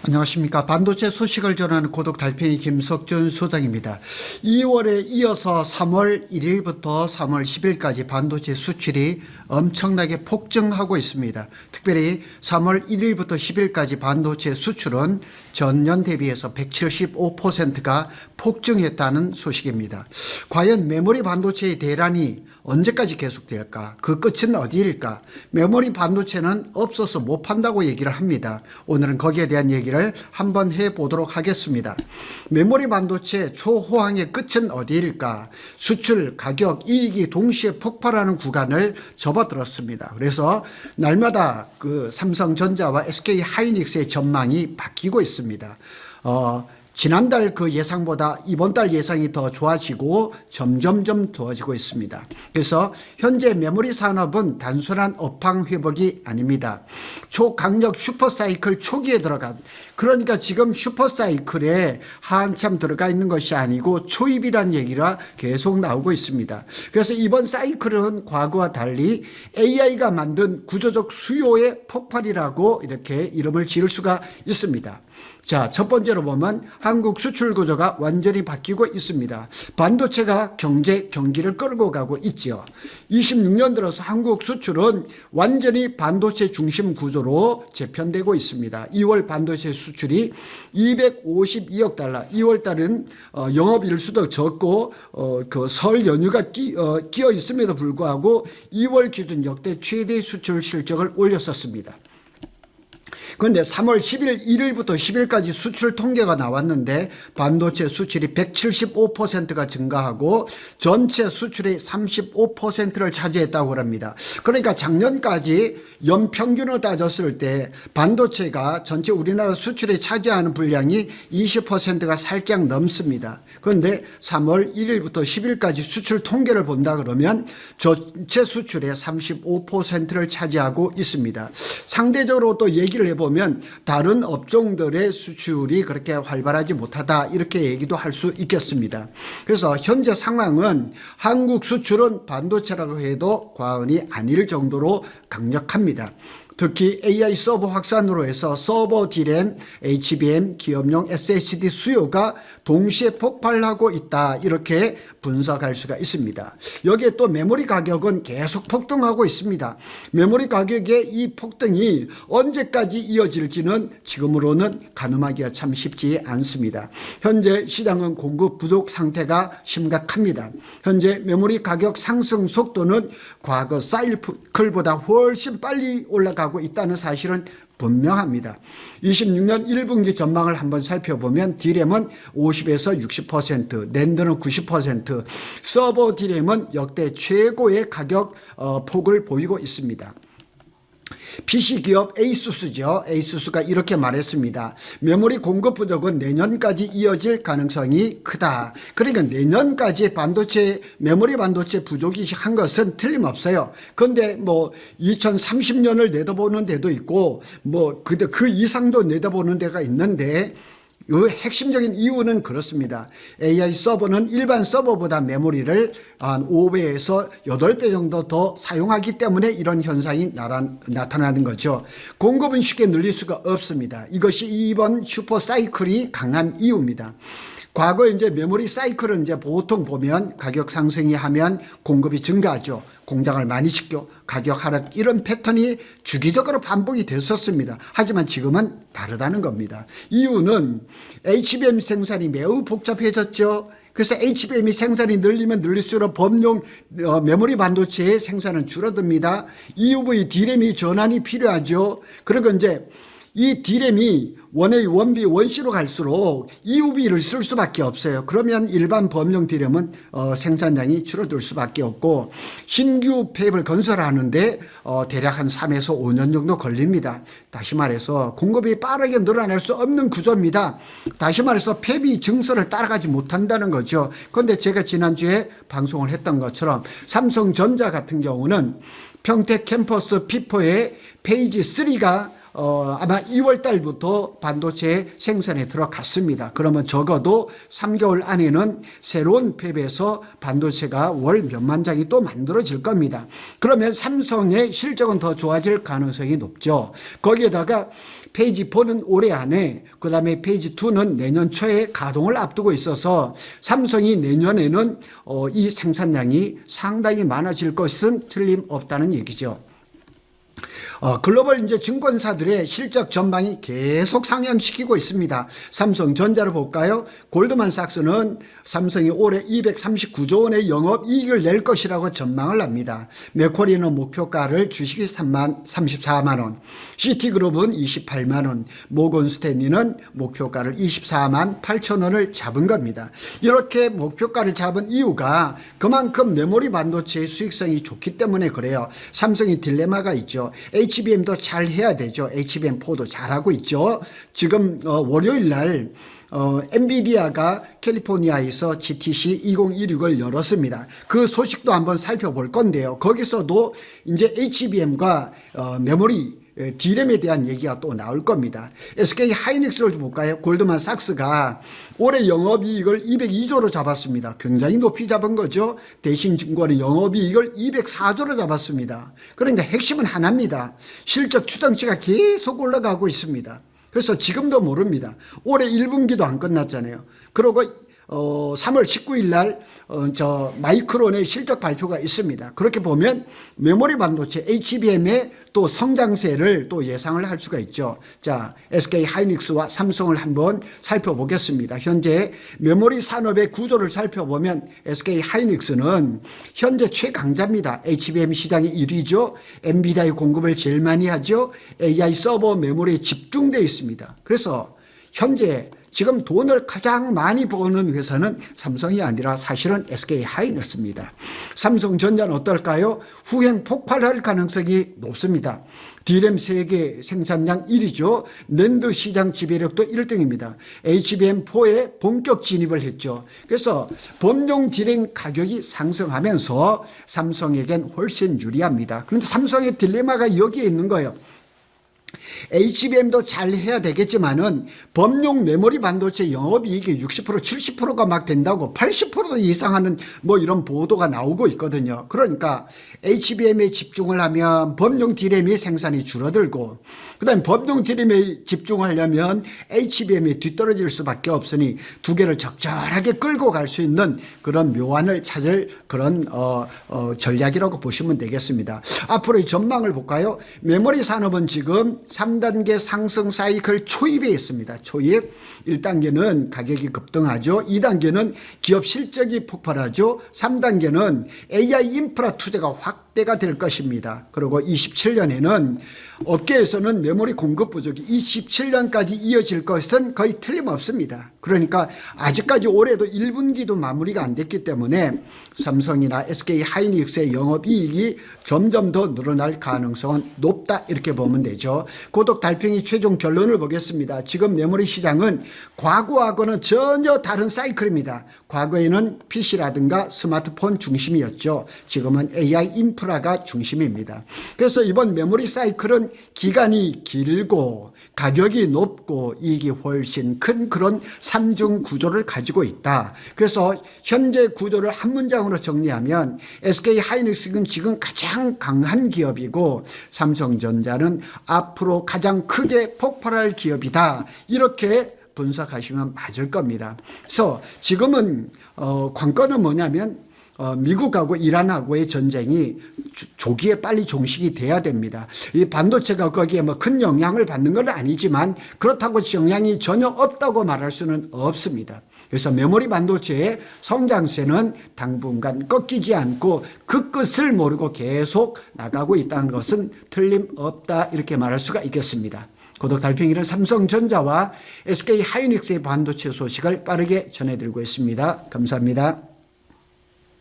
안녕하십니까. 반도체 소식을 전하는 고독 달팽이 김석준 소장입니다. 2월에 이어서 3월 1일부터 3월 10일까지 반도체 수출이 엄청나게 폭증하고 있습니다. 특별히 3월 1일부터 10일까지 반도체 수출은 전년 대비해서 175%가 폭증했다는 소식입니다. 과연 메모리 반도체의 대란이 언제까지 계속될까? 그 끝은 어디일까? 메모리 반도체는 없어서 못 판다고 얘기를 합니다. 오늘은 거기에 대한 얘기를 한번 해보도록 하겠습니다. 메모리 반도체 초호황의 끝은 어디일까? 수출, 가격, 이익이 동시에 폭발하는 구간을 접어들었습니다. 그래서 날마다 그 삼성전자와 SK 하이닉스의 전망이 바뀌고 있습니다. 지난달 그 예상보다 이번 달 예상이 더 좋아지고 점점점 좋아지고 있습니다. 그래서 현재 메모리 산업은 단순한 업황 회복이 아닙니다. 초강력 슈퍼사이클 초기에 들어간, 그러니까 지금 슈퍼사이클에 한참 들어가 있는 것이 아니고 초입이라는 얘기가 계속 나오고 있습니다. 그래서 이번 사이클은 과거와 달리 AI가 만든 구조적 수요의 폭발이라고 이렇게 이름을 지을 수가 있습니다. 자, 첫 번째로 보면 한국 수출 구조가 완전히 바뀌고 있습니다. 반도체가 경기를 끌고 가고 있죠. 26년 들어서 한국 수출은 완전히 반도체 중심 구조로 재편되고 있습니다. 2월 반도체 수출이 252억 달러, 2월 달은 영업일수도 적고 그 설 연휴가 끼어 있음에도 불구하고 2월 기준 역대 최대 수출 실적을 올렸었습니다. 그런데 3월 10일 1일부터 10일까지 수출 통계가 나왔는데 반도체 수출이 175%가 증가하고 전체 수출의 35%를 차지했다고 합니다. 그러니까 작년까지 연평균으로 따졌을 때 반도체가 전체 우리나라 수출에 차지하는 분량이 20%가 살짝 넘습니다. 그런데 3월 1일부터 10일까지 수출 통계를 본다 그러면 전체 수출의 35%를 차지하고 있습니다. 상대적으로 또 얘기를 해보면 다른 업종들의 수출이 그렇게 활발하지 못하다, 이렇게 얘기도 할 수 있겠습니다. 그래서 현재 상황은 한국 수출은 반도체라고 해도 과언이 아닐 정도로 강력합니다. 특히 AI 서버 확산으로 해서 서버 D램, HBM, 기업용 SSD 수요가 동시에 폭발하고 있다, 이렇게 분석할 수가 있습니다. 여기에 또 메모리 가격은 계속 폭등하고 있습니다. 메모리 가격의 이 폭등이 언제까지 이어질지는 지금으로는 가늠하기가 참 쉽지 않습니다. 현재 시장은 공급 부족 상태가 심각합니다. 현재 메모리 가격 상승 속도는 과거 사이클보다 훨씬 빨리 올라가고 있다는 사실은 분명합니다. 26년 1분기 전망을 한번 살펴보면 D램은 50에서 60%, 낸드는 90%, 서버 D램은 역대 최고의 가격 폭을 보이고 있습니다. PC 기업 에이수스죠. 에이수스가 이렇게 말했습니다. 메모리 공급 부족은 내년까지 이어질 가능성이 크다. 그러니까 내년까지 메모리 반도체 부족이 한 것은 틀림없어요. 그런데 2030년을 내다보는 데도 있고 그 이상도 내다보는 데가 있는데, 그 핵심적인 이유는 그렇습니다. AI 서버는 일반 서버보다 메모리를 한 5배에서 8배 정도 더 사용하기 때문에 이런 현상이 나타나는 거죠. 공급은 쉽게 늘릴 수가 없습니다. 이것이 이번 슈퍼 사이클이 강한 이유입니다. 과거 이제 메모리 사이클은 이제 보통 보면 가격 상승이 하면 공급이 증가하죠. 공장을 많이 시켜 가격 하락, 이런 패턴이 주기적으로 반복이 됐었습니다. 하지만 지금은 다르다는 겁니다. 이유는 HBM 생산이 매우 복잡해졌죠. 그래서 HBM이 생산이 늘리면 늘릴수록 범용 메모리 반도체의 생산은 줄어듭니다. EUV D램이 전환이 필요하죠. 그리고 이제 이 D램이 원A, 원B, 원C로 갈수록 EUV를 쓸 수밖에 없어요. 그러면 일반 범용 D램은 생산량이 줄어들 수밖에 없고, 신규 팹을 건설하는데 대략 한 3에서 5년 정도 걸립니다. 다시 말해서 공급이 빠르게 늘어날 수 없는 구조입니다. 다시 말해서 팹이 증설을 따라가지 못한다는 거죠. 그런데 제가 지난주에 방송을 했던 것처럼 삼성전자 같은 경우는 평택 캠퍼스 P4의 페이지 3가 아마 2월 달부터 반도체 생산에 들어갔습니다. 그러면 적어도 3개월 안에는 새로운 팹에서 반도체가 월 몇만 장이 또 만들어질 겁니다. 그러면 삼성의 실적은 더 좋아질 가능성이 높죠. 거기에다가 페이지 4는 올해 안에, 그 다음에 페이지 2는 내년 초에 가동을 앞두고 있어서 삼성이 내년에는 이 생산량이 상당히 많아질 것은 틀림없다는 얘기죠. 글로벌 이제 증권사들의 실적 전망이 계속 상향시키고 있습니다. 삼성전자를 볼까요? 골드만삭스는 삼성이 올해 239조 원의 영업이익을 낼 것이라고 전망을 합니다. 맥쿼리는 목표가를 주식이 34만 원, 시티그룹은 28만 원, 모건스탠리는 목표가를 24만 8천 원을 잡은 겁니다. 이렇게 목표가를 잡은 이유가 그만큼 메모리 반도체의 수익성이 좋기 때문에 그래요. 삼성이 딜레마가 있죠. HBM도 잘 해야 되죠. HBM4도 잘하고 있죠. 지금 월요일 날 엔비디아가 캘리포니아에서 GTC 2016을 열었습니다. 그 소식도 한번 살펴볼 건데요. 거기서도 이제 HBM과 메모리 D램에 대한 얘기가 또 나올 겁니다. SK 하이닉스를 볼까요? 골드만삭스가 올해 영업이익을 202조로 잡았습니다. 굉장히 높이 잡은 거죠. 대신증권은 영업이익을 204조로 잡았습니다. 그러니까 핵심은 하나입니다. 실적 추정치가 계속 올라가고 있습니다. 그래서 지금도 모릅니다. 올해 1분기도 안 끝났잖아요. 그러고 3월 19일 날 마이크론의 실적 발표가 있습니다. 그렇게 보면 메모리 반도체 HBM의 또 성장세를 또 예상을 할 수가 있죠. 자, SK 하이닉스와 삼성을 한번 살펴보겠습니다. 현재 메모리 산업의 구조를 살펴보면 SK 하이닉스는 현재 최강자입니다. HBM 시장의 1위죠. 엔비디아의 공급을 제일 많이 하죠. AI 서버 메모리에 집중되어 있습니다. 그래서 현재 지금 돈을 가장 많이 버는 회사는 삼성이 아니라 사실은 SK 하이닉스입니다. 삼성전자는 어떨까요? 후행 폭발할 가능성이 높습니다. D램 세계 생산량 1위죠. 낸드 시장 지배력도 1등입니다. HBM4에 본격 진입을 했죠. 그래서 범용 D램 가격이 상승하면서 삼성에겐 훨씬 유리합니다. 그런데 삼성의 딜레마가 여기에 있는 거예요. HBM도 잘 해야 되겠지만은 범용 메모리 반도체 영업이익이 60% 70%가 막 된다고 80%도 이상하는 뭐 이런 보도가 나오고 있거든요. 그러니까 HBM에 집중을 하면 범용 D램의 생산이 줄어들고 그다음에 범용 D램에 집중하려면 HBM이 뒤떨어질 수밖에 없으니 두 개를 적절하게 끌고 갈 수 있는 그런 묘안을 찾을 그런 전략이라고 보시면 되겠습니다. 앞으로의 전망을 볼까요? 메모리 산업은 지금 3단계 상승 사이클 초입에 있습니다. 초입. 1단계는 가격이 급등하죠. 2단계는 기업 실적이 폭발하죠. 3단계는 AI 인프라 투자가 확대가 될 것입니다. 그리고 27년에는 업계에서는 메모리 공급 부족이 27년까지 이어질 것은 거의 틀림없습니다. 그러니까 아직까지 올해도 1분기도 마무리가 안 됐기 때문에 삼성이나 SK 하이닉스의 영업이익이 점점 더 늘어날 가능성은 높다 이렇게 보면 되죠. 고독 달팽이 최종 결론을 보겠습니다. 지금 메모리 시장은 과거하고는 전혀 다른 사이클입니다. 과거에는 PC라든가 스마트폰 중심이었죠. 지금은 AI 인프라가 중심입니다. 그래서 이번 메모리 사이클은 기간이 길고 가격이 높고 이익이 훨씬 큰 그런 삼중 구조를 가지고 있다. 그래서 현재 구조를 한 문장으로 정리하면 SK 하이닉스는 지금 가장 강한 기업이고 삼성전자는 앞으로 가장 크게 폭발할 기업이다. 이렇게 분석하시면 맞을 겁니다. 그래서 지금은 관건은 뭐냐면 미국하고 이란하고의 전쟁이 조기에 빨리 종식이 돼야 됩니다. 이 반도체가 거기에 뭐 큰 영향을 받는 건 아니지만 그렇다고 영향이 전혀 없다고 말할 수는 없습니다. 그래서 메모리 반도체의 성장세는 당분간 꺾이지 않고 그 끝을 모르고 계속 나가고 있다는 것은 틀림없다 이렇게 말할 수가 있겠습니다. 고독 달팽이는 삼성전자와 SK 하이닉스의 반도체 소식을 빠르게 전해드리고 있습니다. 감사합니다.